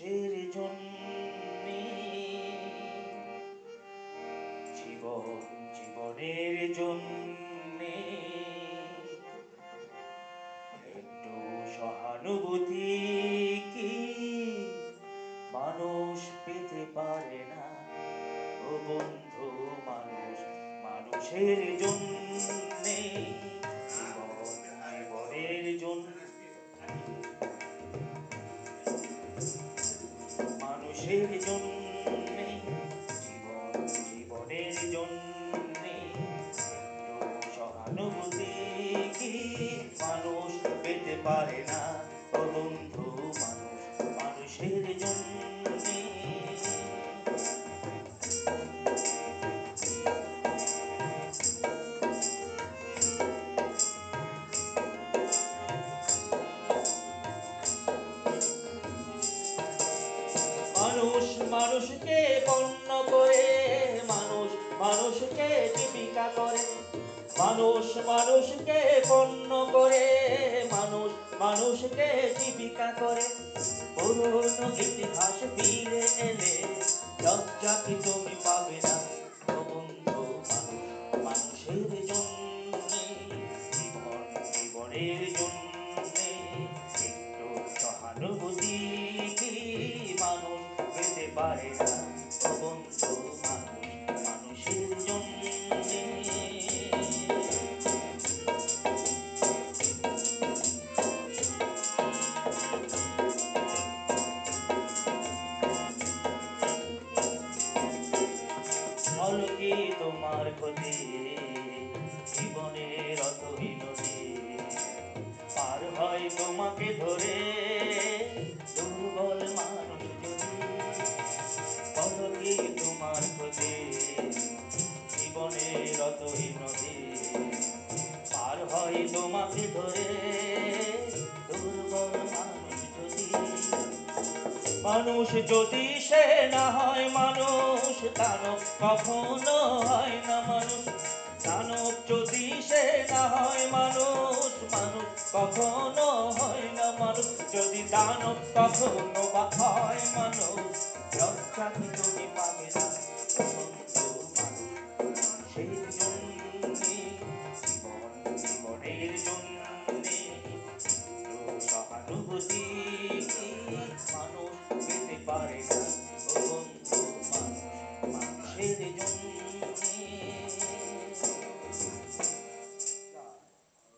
মানুষের জন্যে জীবনের জন্যে একটু সহানুভূতি কি মানুষ পেতে পারে না? ও বন্ধু, মানুষের জন্যে জীবনের জন্য মানুষের জন্যে জীবনের জন্যে একটু সহানুভূতি কি মানুষ পেতে পারে না? ও বন্ধু, মানুষের জন্যে মানুষ মানুষকে পণ্য করে, মানুষ মানুষকে জীবিকা করে, মানুষ মানুষকে পণ্য করে, মানুষ মানুষকে জীবিকা করে। পুরনো ইতিহাস ফিরে এলে লজ্জা কি তুমি পাবে না? ও বন্ধু, মানুষের জন্যে জীবনের জন্যে একটু সহানুভূতি কি মানুষ পেতে পারে না? ও বন্ধু, মানুষের জন্যে হলো কি তোমার ক্ষতি? জীবনের অতহীন নদী পার হয় তোমাকে ধরে, দুর্বল মানুষ যদি। হলো কি তোমার ক্ষতি? জীবনের অতহীন নদী পার হয় তোমাকে ধরে, দুর্বল মানুষ যদি। মানুষ যদি সে না হয় মানুষ, দানব কখনো হয় না মানুষ। দানব যদি সে না হয় মানুষ, মানুষ কখনো হয় না মানুষ। যদি দানব কখনো বা হয় মানুষ, লজ্জা কি